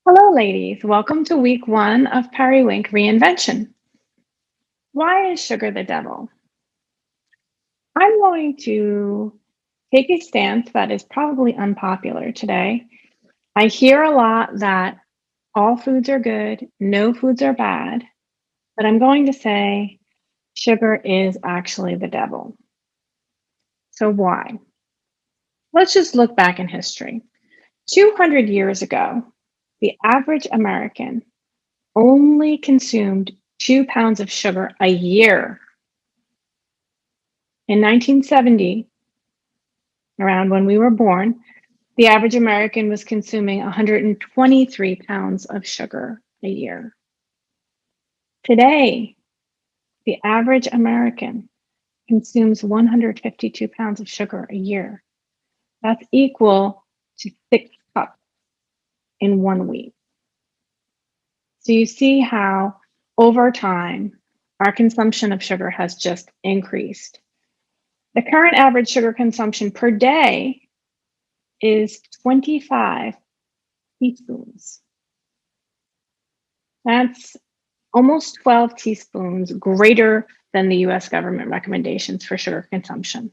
Hello, ladies. Welcome to week one of Periwink Reinvention. Why is sugar the devil? I'm going to take a stance that is probably unpopular today. I hear a lot that all foods are good, no foods are bad, but I'm going to say sugar is actually the devil. So, why? Let's just look back in history. 200 years ago, the average American only consumed 2 pounds of sugar a year. In 1970, around when we were born, the average American was consuming 123 pounds of sugar a year. Today, the average American consumes 152 pounds of sugar a year. That's equal to 6 cups in 1 week. So you see how over time, our consumption of sugar has just increased. The current average sugar consumption per day is 25 teaspoons. That's almost 12 teaspoons greater than the US government recommendations for sugar consumption.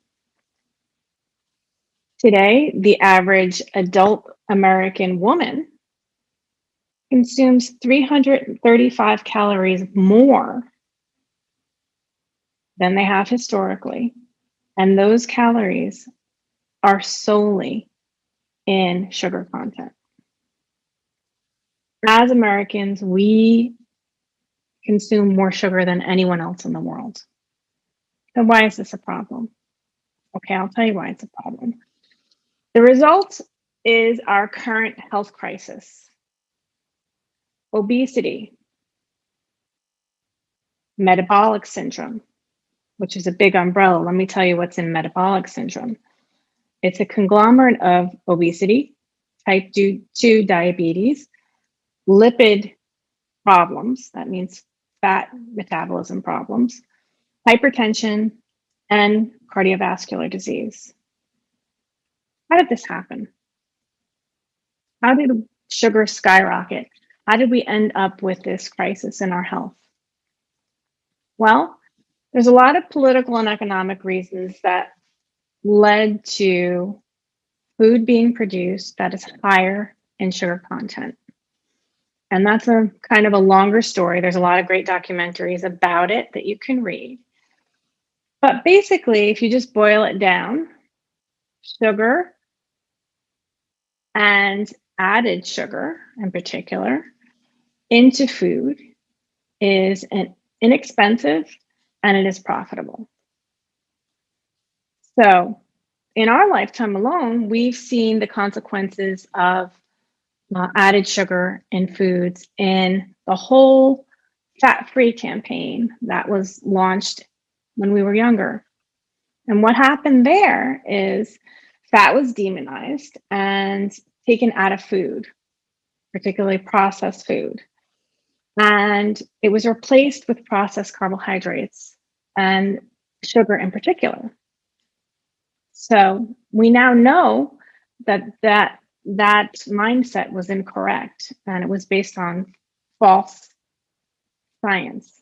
Today, the average adult American woman consumes 335 calories more than they have historically. And those calories are solely in sugar content. As Americans, we consume more sugar than anyone else in the world. So why is this a problem? Okay, I'll tell you why it's a problem. The result is our current health crisis: obesity, metabolic syndrome, which is a big umbrella. Let me tell you what's in metabolic syndrome. It's a conglomerate of obesity, type 2 diabetes, lipid problems, that means fat metabolism problems, hypertension, and cardiovascular disease. How did this happen? How did sugar skyrocket? How did we end up with this crisis in our health? Well, there's a lot of political and economic reasons that led to food being produced that is higher in sugar content. And that's a kind of a longer story. There's a lot of great documentaries about it that you can read. But basically, if you just boil it down, sugar and added sugar in particular into food is an inexpensive and it is profitable. So, in our lifetime alone, we've seen the consequences of added sugar in foods in the whole fat free campaign that was launched when we were younger. And what happened there is fat was demonized and taken out of food, particularly processed food. And it was replaced with processed carbohydrates and sugar in particular. So we now know that mindset was incorrect and it was based on false science.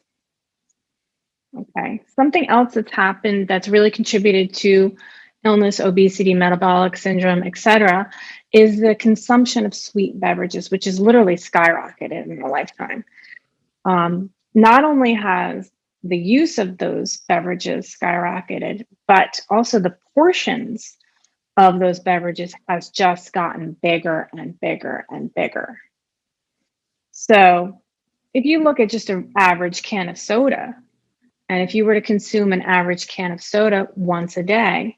Okay. Something else that's happened that's really contributed to illness, obesity, metabolic syndrome, etc., is the consumption of sweet beverages, which is literally skyrocketed in a lifetime. Not only has the use of those beverages skyrocketed, but also the portions of those beverages has just gotten bigger and bigger and bigger. So if you look at just an average can of soda, and if you were to consume an average can of soda once a day,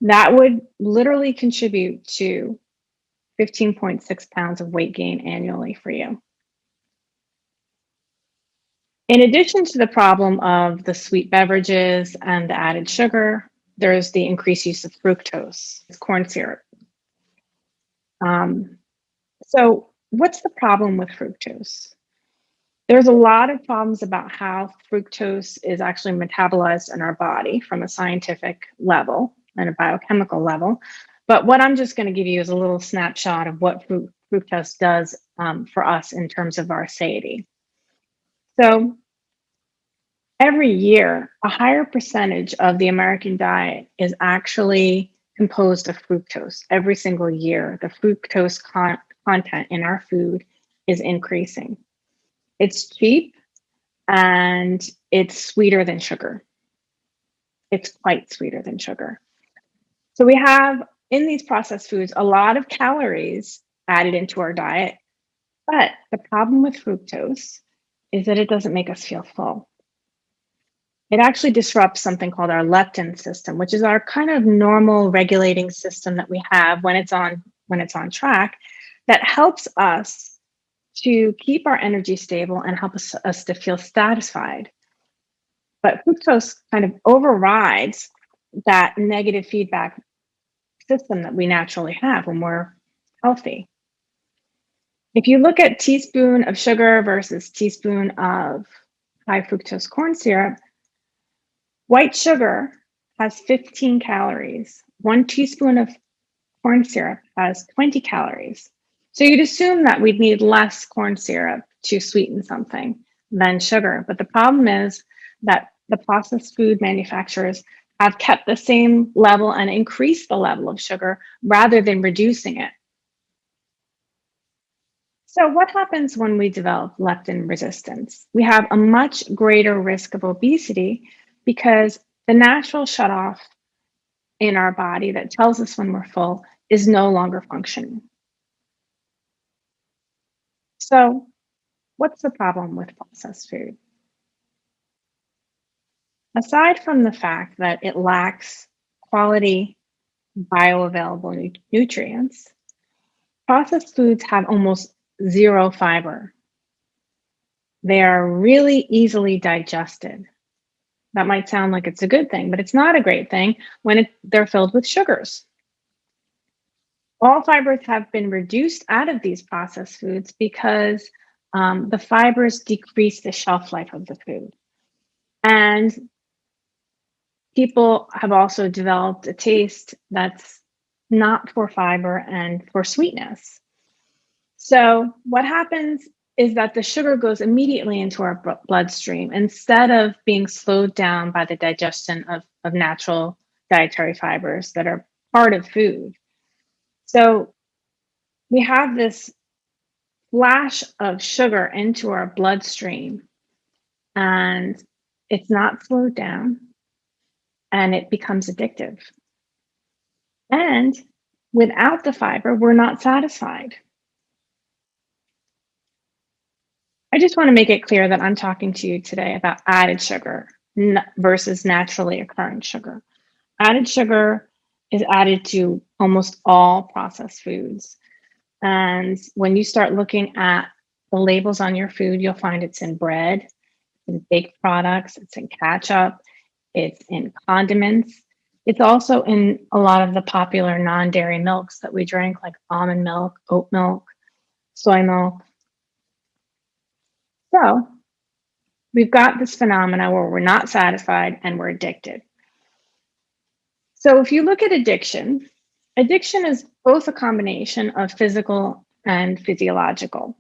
that would literally contribute to 15.6 pounds of weight gain annually for you. In addition to the problem of the sweet beverages and the added sugar, there's the increased use of fructose, corn syrup. So, what's the problem with fructose? There's a lot of problems about how fructose is actually metabolized in our body from a scientific level and a biochemical level. But what I'm just going to give you is a little snapshot of what fructose does for us in terms of our satiety. So every year, a higher percentage of the American diet is actually composed of fructose. Every single year, the fructose content in our food is increasing. It's cheap and it's sweeter than sugar. It's quite sweeter than sugar. So we have in these processed foods a lot of calories added into our diet. But the problem with fructose is that it doesn't make us feel full. It actually disrupts something called our leptin system, which is our kind of normal regulating system that we have when it's on track, that helps us to keep our energy stable and help us to feel satisfied. But fructose kind of overrides that negative feedback system that we naturally have when we're healthy. If you look at teaspoon of sugar versus teaspoon of high fructose corn syrup, white sugar has 15 calories. 1 teaspoon of corn syrup has 20 calories. So you'd assume that we'd need less corn syrup to sweeten something than sugar. But the problem is that the processed food manufacturers have kept the same level and increased the level of sugar rather than reducing it. So what happens when we develop leptin resistance? We have a much greater risk of obesity because the natural shutoff in our body that tells us when we're full is no longer functioning. So what's the problem with processed food? Aside from the fact that it lacks quality bioavailable nutrients, processed foods have almost zero fiber. They are really easily digested. That might sound like it's a good thing, but it's not a great thing when they're filled with sugars. All fibers have been reduced out of these processed foods because the fibers decrease the shelf life of the food. And people have also developed a taste that's not for fiber and for sweetness. So what happens is that the sugar goes immediately into our bloodstream instead of being slowed down by the digestion of natural dietary fibers that are part of food. So we have this flash of sugar into our bloodstream and it's not slowed down and it becomes addictive. And without the fiber, we're not satisfied. I just want to make it clear that I'm talking to you today about added sugar versus naturally occurring sugar. Added sugar is added to almost all processed foods. And when you start looking at the labels on your food, you'll find it's in bread, in baked products, it's in ketchup, it's in condiments. It's also in a lot of the popular non-dairy milks that we drink, like almond milk, oat milk, soy milk. So we've got this phenomena where we're not satisfied and we're addicted. So if you look at addiction, addiction is both a combination of physical and physiological.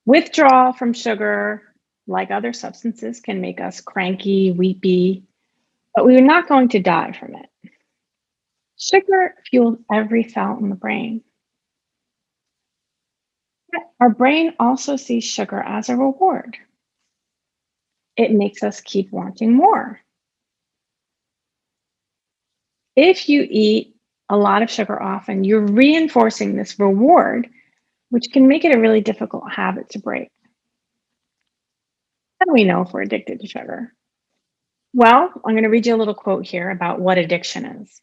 Withdrawal from sugar, like other substances, can make us cranky, weepy, but we're not going to die from it. Sugar fuels every cell in the brain. Our brain also sees sugar as a reward. It makes us keep wanting more. If you eat a lot of sugar often, you're reinforcing this reward, which can make it a really difficult habit to break. How do we know if we're addicted to sugar? Well, I'm going to read you a little quote here about what addiction is.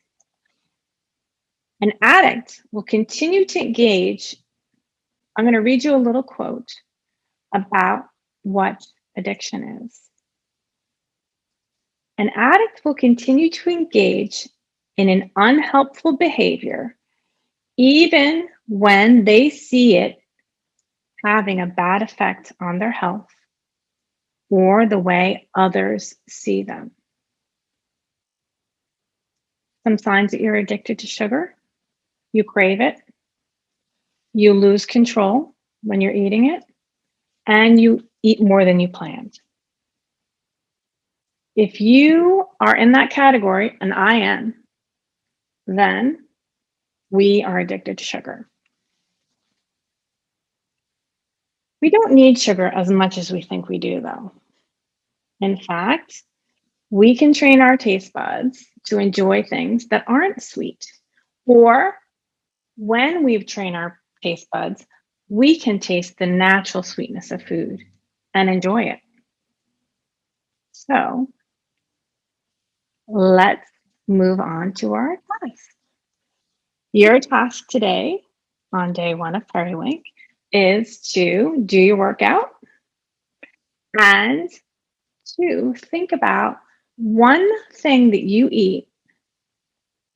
An addict will continue to engage. I'm going to read you a little quote about what addiction is. An addict will continue to engage in an unhelpful behavior even when they see it having a bad effect on their health or the way others see them. Some signs that you're addicted to sugar: you crave it, you lose control when you're eating it, and you eat more than you planned. If you are in that category, and I am, then we are addicted to sugar. We don't need sugar as much as we think we do, though. In fact, we can train our taste buds to enjoy things that aren't sweet. Or when we've trained our taste buds, we can taste the natural sweetness of food and enjoy it. So let's move on to our task. Your task today on day one of Perrywink is to do your workout and to think about one thing that you eat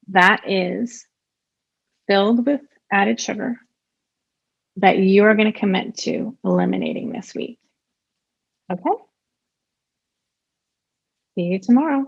that is filled with added sugar that you are going to commit to eliminating this week. Okay? See you tomorrow.